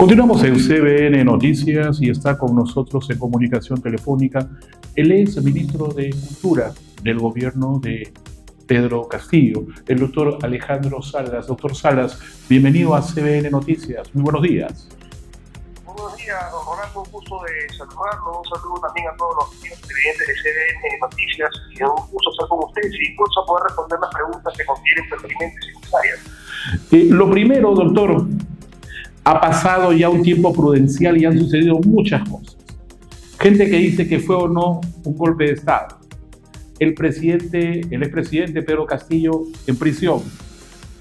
Continuamos en CBN Noticias y está con nosotros en comunicación telefónica el ex ministro de Cultura del gobierno de Pedro Castillo, el doctor Alejandro Salas. Doctor Salas, bienvenido a CBN Noticias. Muy buenos días. Buenos días, don Rolando, un gusto de saludarlo. Un saludo también a todos los televidentes de CBN Noticias y un gusto estar con ustedes y dispuesto a poder responder las preguntas que consideren pertinentes y necesarias. Lo primero, doctor, ha pasado ya un tiempo prudencial y han sucedido muchas cosas. Gente que dice que fue o no un golpe de Estado. El expresidente Pedro Castillo en prisión.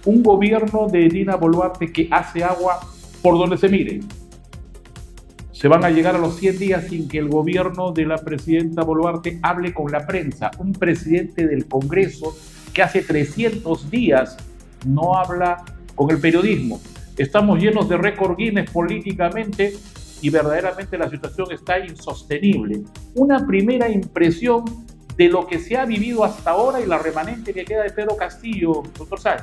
Un gobierno de Dina Boluarte que hace agua por donde se mire. Se van a llegar a los 100 días sin que el gobierno de la presidenta Boluarte hable con la prensa. Un presidente del Congreso que hace 300 días no habla con el periodismo. Estamos llenos de récord Guinness políticamente y verdaderamente la situación está insostenible. Una primera impresión de lo que se ha vivido hasta ahora y la remanente que queda de Pedro Castillo, doctor Sáenz.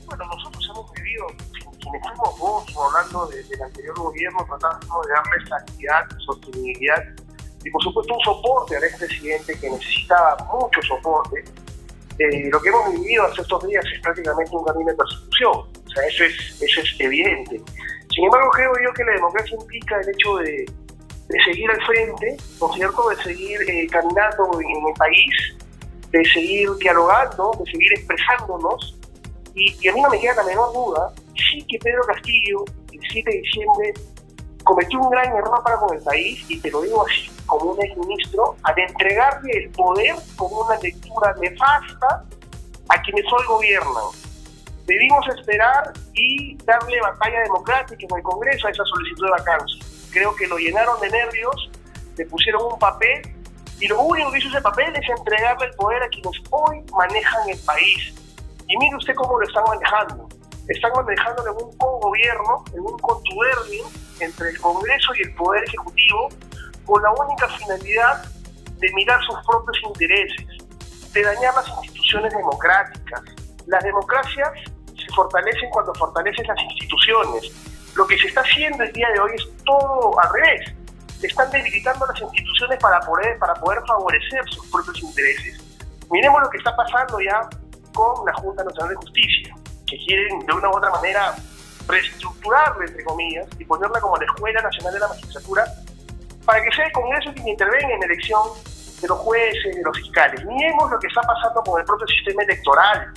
Bueno, nosotros hemos vivido, quienes fuimos vos, hablando del anterior gobierno, tratando de darle estabilidad, sostenibilidad y por supuesto un soporte al expresidente que necesitaba mucho soporte. Lo que hemos vivido hace estos días es prácticamente un camino de persecución. O sea, eso es evidente. Sin embargo, creo yo que la democracia implica el hecho de seguir al frente, ¿no es cierto?, de seguir caminando en el país, de seguir dialogando, de seguir expresándonos. Y a mí no me queda la menor duda, sí que Pedro Castillo, el 7 de diciembre, cometió un gran error para con el país, y te lo digo así, como un exministro, al entregarle el poder con una lectura nefasta a quienes hoy gobiernan. Debimos esperar y darle batalla democrática en el Congreso a esa solicitud de vacancia. Creo que lo llenaron de nervios, le pusieron un papel, y lo único que hizo ese papel es entregarle el poder a quienes hoy manejan el país. Y mire usted cómo lo están manejando. Están manejándolo en un cogobierno, en un contubernio entre el Congreso y el Poder Ejecutivo, con la única finalidad de mirar sus propios intereses, de dañar las instituciones democráticas. Las democracias se fortalecen cuando fortalecen las instituciones. Lo que se está haciendo el día de hoy es todo al revés. Están debilitando las instituciones para poder favorecer sus propios intereses. Miremos lo que está pasando ya con la Junta Nacional de Justicia, que quieren de una u otra manera reestructurarla, entre comillas, y ponerla como la Escuela Nacional de la Magistratura, para que sea el Congreso quien intervenga en la elección de los jueces, de los fiscales. Miremos lo que está pasando con el propio sistema electoral,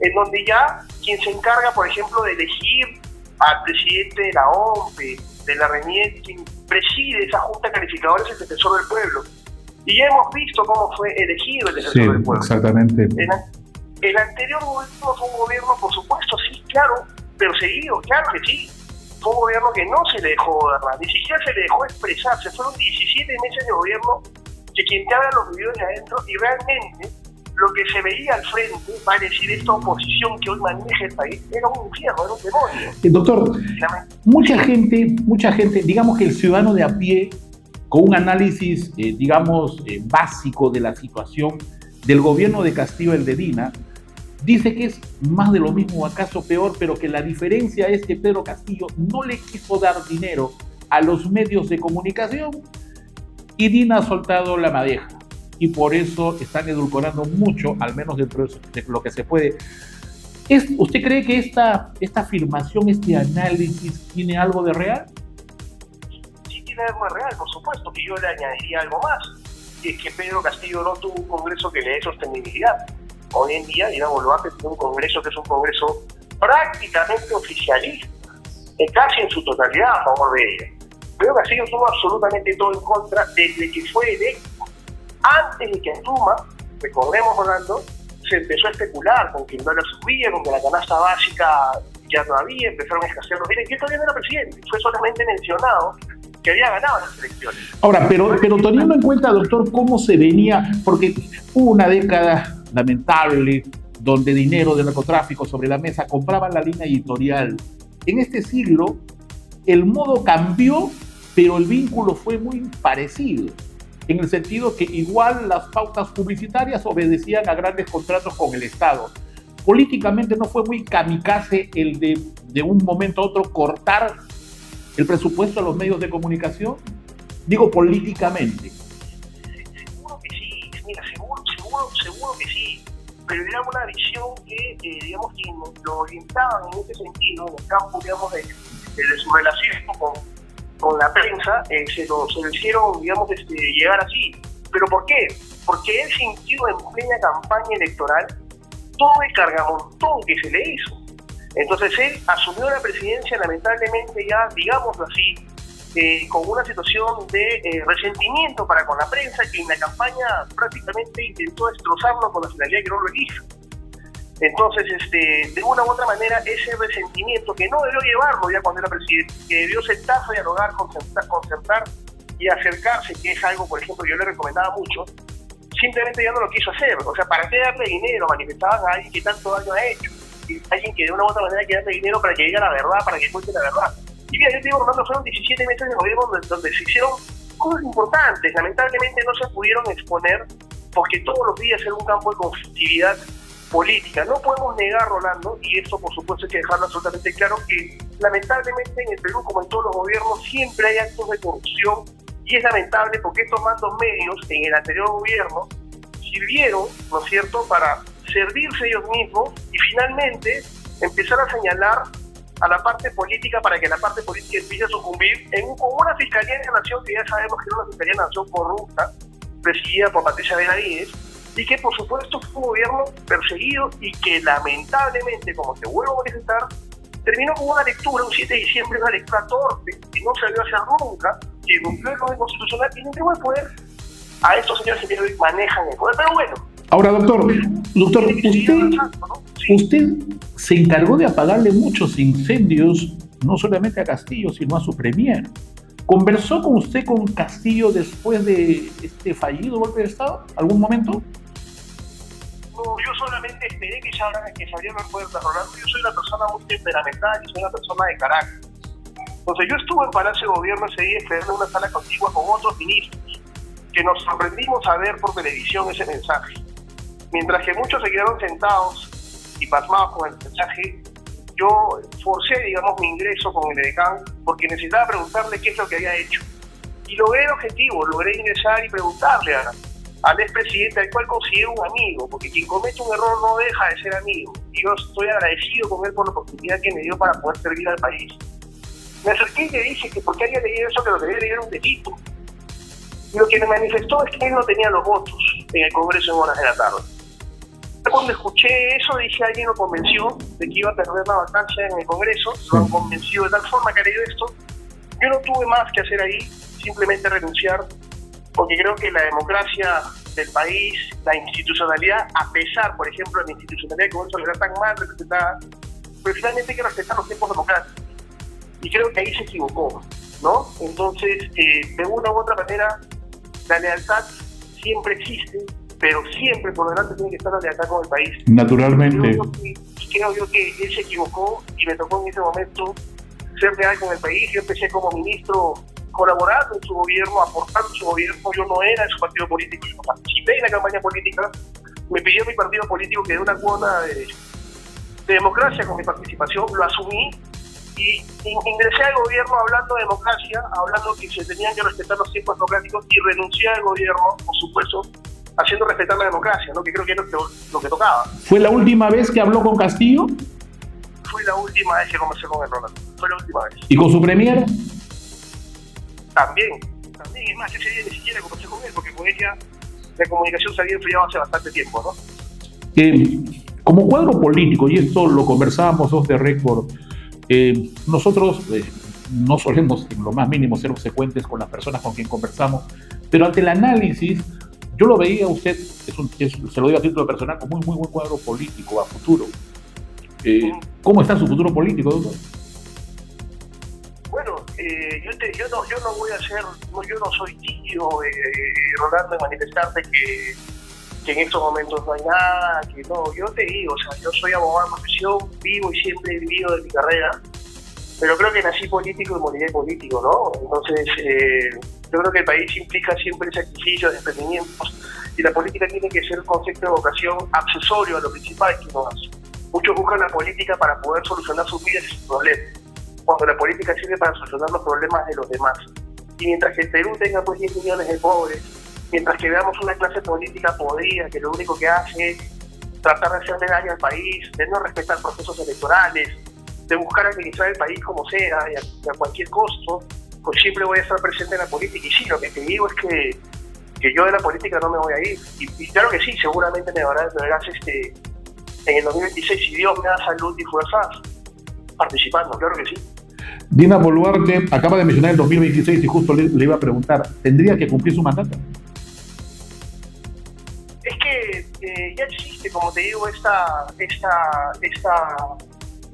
en donde ya quien se encarga, por ejemplo, de elegir al presidente de la OMPE, de la RENIEC, quien preside esa junta calificadora es el defensor del pueblo. Y ya hemos visto cómo fue elegido el defensor del pueblo. Exactamente. El anterior gobierno fue un gobierno, por supuesto, sí, claro, perseguido, claro que sí. Fue un gobierno que no se le dejó gobernar, ni siquiera se le dejó expresarse. Fueron 17 meses de gobierno que quien te habla los videos de adentro y realmente lo que se veía al frente, va a decir esta oposición que hoy maneja el país, era un infierno, era un demonio. Doctor, mucha gente, digamos que el ciudadano de a pie, con un análisis, básico de la situación del gobierno de Castillo, el de Dina, dice que es más de lo mismo, acaso peor, pero que la diferencia es que Pedro Castillo no le quiso dar dinero a los medios de comunicación y Dina ha soltado la madeja. Y por eso están edulcorando mucho, al menos de lo que se puede. ¿Usted cree que esta afirmación, este análisis, tiene algo de real? Sí, tiene algo de real, por supuesto, que yo le añadiría algo más. Y es que Pedro Castillo no tuvo un Congreso que le dé sostenibilidad. Hoy en día, Dina Boluarte tiene un Congreso que es un Congreso prácticamente oficialista, casi en su totalidad a favor de ella. Pedro Castillo tuvo absolutamente todo en contra desde que fue electo. Antes de que asuma, recordemos, Rolando, se empezó a especular con que el dólar subía, con que la canasta básica ya no había, empezaron a escasear los bienes, y él todavía no era presidente, fue solamente mencionado que había ganado las elecciones. Ahora, pero teniendo en cuenta, doctor, cómo se venía, porque hubo una década lamentable donde dinero de narcotráfico sobre la mesa compraba la línea editorial. En este siglo, el modo cambió, pero el vínculo fue muy parecido, en el sentido que igual las pautas publicitarias obedecían a grandes contratos con el Estado. políticamente no fue muy kamikaze el de un momento a otro cortar el presupuesto a los medios de comunicación? Digo políticamente. Seguro que sí, mira, seguro que sí, pero era una visión que, digamos, que lo orientaban en ese sentido, en el campo, digamos, de su relación con la prensa, se lo hicieron, digamos, llegar así. ¿Pero por qué? Porque él sintió en plena campaña electoral todo el cargamontón que se le hizo. Entonces él asumió la presidencia, lamentablemente ya, digámoslo así, con una situación de resentimiento para con la prensa, que en la campaña prácticamente intentó destrozarlo con la finalidad que no lo hizo. Entonces, de una u otra manera, ese resentimiento que no debió llevarlo ya cuando era presidente, que debió sentarse a dialogar, concertar y acercarse, que es algo, por ejemplo, yo le recomendaba mucho, simplemente ya no lo quiso hacer. O sea, ¿para qué darle dinero? Manifestaban a alguien que tanto daño ha hecho, y alguien que de una u otra manera hay que darle dinero para que diga la verdad, para que cuente la verdad. Y mira, yo te digo, Rolando, fueron 17 meses de gobierno donde se hicieron cosas importantes. Lamentablemente no se pudieron exponer porque todos los días era un campo de conflictividad política. No podemos negar, Rolando, y esto por supuesto hay que dejarlo absolutamente claro, que lamentablemente en el Perú, como en todos los gobiernos, siempre hay actos de corrupción, y es lamentable porque estos mandos medios en el anterior gobierno sirvieron, ¿no es cierto?, para servirse ellos mismos y finalmente empezar a señalar a la parte política para que la parte política empiece a sucumbir con una Fiscalía de la Nación que ya sabemos que era una Fiscalía de la Nación corrupta, presidida por Patricia Benavides, y que por supuesto fue un gobierno perseguido y que lamentablemente, como te vuelvo a manifestar, terminó con una lectura, un 7 de diciembre, una lectura torpe, que no se debió hacer nunca, que rompió el orden constitucional y entregó el poder a estos señores que hoy manejan el poder. Pero bueno. Ahora, doctor, usted se encargó de apagarle muchos incendios, no solamente a Castillo, sino a su premier. ¿Conversó con usted con Castillo después de este fallido golpe de Estado? ¿Algún momento? No, yo solamente esperé que se abrieran las puertas, Rolando. Yo soy una persona muy temperamental y soy una persona de carácter. Entonces yo estuve en Palacio de Gobierno ese día esperando una sala contigua con otros ministros, que nos sorprendimos a ver por televisión ese mensaje. Mientras que muchos se quedaron sentados y pasmados con el mensaje, yo forcé, digamos, mi ingreso con el edecán porque necesitaba preguntarle qué es lo que había hecho. Y logré el objetivo, logré ingresar y preguntarle al expresidente, al cual considero un amigo, porque quien comete un error no deja de ser amigo. Y yo estoy agradecido con él por la oportunidad que me dio para poder servir al país. Me acerqué y le dije que por qué había leído eso, que lo que había leído era un delito. Y lo que me manifestó es que él no tenía los votos en el Congreso en horas de la tarde. Cuando escuché eso, dije, alguien lo convenció de que iba a perder la vacancia en el Congreso, lo han convencido de tal forma que ha leído esto. Yo no tuve más que hacer ahí, simplemente renunciar, porque creo que la democracia del país, la institucionalidad, a pesar, por ejemplo, de la institucionalidad que Congreso le era tan mal representada, pero finalmente hay que respetar los tiempos democráticos. Y creo que ahí se equivocó, ¿no? Entonces, de una u otra manera, la lealtad siempre existe, pero siempre por delante tiene que estar la lealtad con el país. Naturalmente. Creo yo que él se equivocó y me tocó en ese momento ser leal con el país. Yo empecé como ministro colaborando en su gobierno, aportando en su gobierno. Yo no era de su partido político, yo participé en la campaña política. Me pidió mi partido político que dé una cuota de democracia con mi participación, lo asumí y ingresé al gobierno hablando de democracia, hablando que se tenían que respetar los tiempos democráticos y renuncié al gobierno, por supuesto, haciendo respetar la democracia, ¿no? Que creo que era lo que tocaba. ¿Fue la última vez que habló con Castillo? Fue la última vez que conversé con el Rolando. Fue la última vez. ¿Y con su premier? También. Es más, ese día ni siquiera conversé con él, porque con ella la comunicación se había enfriado hace bastante tiempo, ¿no? Como cuadro político, y esto lo conversábamos off the record, nosotros no solemos en lo más mínimo ser obsecuentes con las personas con quien conversamos, pero ante el análisis, yo lo veía a usted, se lo digo a título personal, como muy buen cuadro político a futuro. ¿Cómo está su futuro político, doctor? Bueno, yo no voy a ser, yo no soy tío, Rolando, de manifestarte que en estos momentos no hay nada, que no, yo te digo, o sea, yo soy abogado de profesión, vivo y siempre he vivido de mi carrera, pero creo que nací político y moriré político, ¿no? Entonces, yo creo que el país implica siempre sacrificios, desprendimientos, y la política tiene que ser un concepto de vocación accesorio a lo principal que uno hace. Muchos buscan la política para poder solucionar sus vidas y sus problemas, cuando la política sirve para solucionar los problemas de los demás. Y mientras que el Perú tenga pues 10 millones de pobres, mientras que veamos una clase política podrida que lo único que hace es tratar de hacerle daño al país, de no respetar procesos electorales, de buscar administrar el país como sea y a cualquier costo, pues siempre voy a estar presente en la política. Y sí, lo que te digo es que yo de la política no me voy a ir. Y claro que sí, seguramente me verás en el 2026, si Dios me da salud y fuerzas, participando, claro que sí. Dina Boluarte acaba de mencionar el 2026 y justo le iba a preguntar, ¿tendría que cumplir su mandato? Es que ya existe, como te digo, esta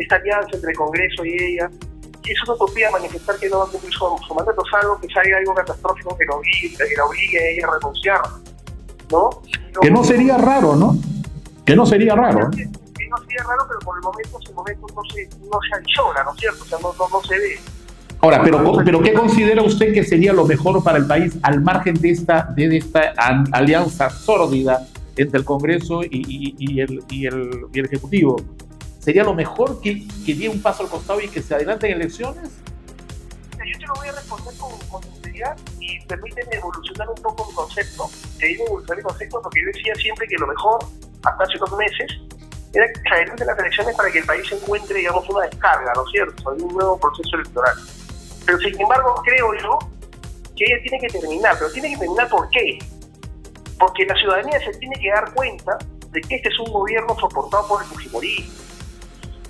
alianza entre el Congreso y ella, y es una utopía manifestar que no va a cumplir su mandato, salvo que salga algo catastrófico que la obligue a ella a renunciar, ¿no? Que no sería raro, ¿no? Que no sería raro. Que no sería raro, pero por el momento no se avisora, ¿no es cierto? O sea, no se ve. Ahora, pero ¿qué considera usted que sería lo mejor para el país al margen de esta alianza sórdida entre el Congreso y el Ejecutivo? ¿Sería lo mejor que dé un paso al costado y que se adelanten elecciones? Yo te lo voy a responder con sinceridad y permíteme evolucionar un poco mi concepto. Te digo evolucionar mi concepto porque yo decía siempre que lo mejor, hasta hace 2 meses, era que se adelanten las elecciones para que el país encuentre, digamos, una descarga, ¿no es cierto?, de un nuevo proceso electoral. Pero sin embargo, creo yo que ella tiene que terminar. ¿Pero tiene que terminar por qué? Porque la ciudadanía se tiene que dar cuenta de que este es un gobierno soportado por el fujimorismo.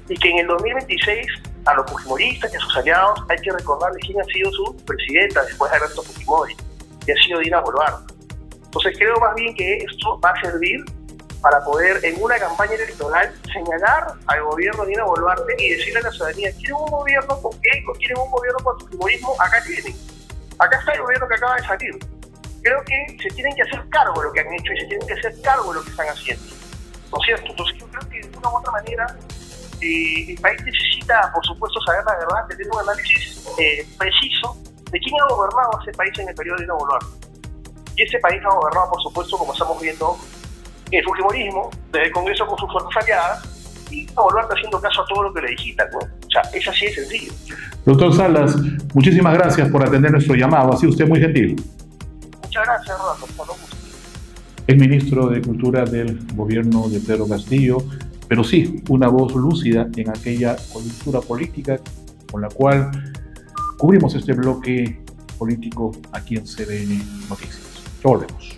Y que en el 2026 a los fujimoristas y a sus aliados hay que recordarles quién ha sido su presidenta después de Alberto Fujimori, que ha sido Dina Boluarte. Entonces creo más bien que esto va a servir para poder en una campaña electoral señalar al gobierno de Dina Boluarte y decirle a la ciudadanía: ¿quieren un gobierno con Keiko? ¿Quieren un gobierno con fujimorismo? Acá tienen. Acá está el gobierno que acaba de salir. Creo que se tienen que hacer cargo de lo que han hecho y se tienen que hacer cargo de lo que están haciendo, ¿no es cierto? Entonces yo creo que de una u otra manera el país necesita, por supuesto, saber la verdad, tener un análisis preciso de quién ha gobernado ese país en el periodo de Dina Boluarte. Y ese país ha gobernado, por supuesto, como estamos viendo, el fujimorismo, desde el Congreso con sus fuerzas aliadas, y Dina Boluarte haciendo caso a todo lo que le digitan, ¿no? O sea, es así de sencillo. Doctor Salas, muchísimas gracias por atender nuestro llamado. Ha sido usted muy gentil. Muchas gracias, Rolando. Por lo gusto. El ministro de Cultura del gobierno de Pedro Castillo, pero sí, una voz lúcida en aquella coyuntura política con la cual cubrimos este bloque político aquí en CDN Noticias. Ya volvemos.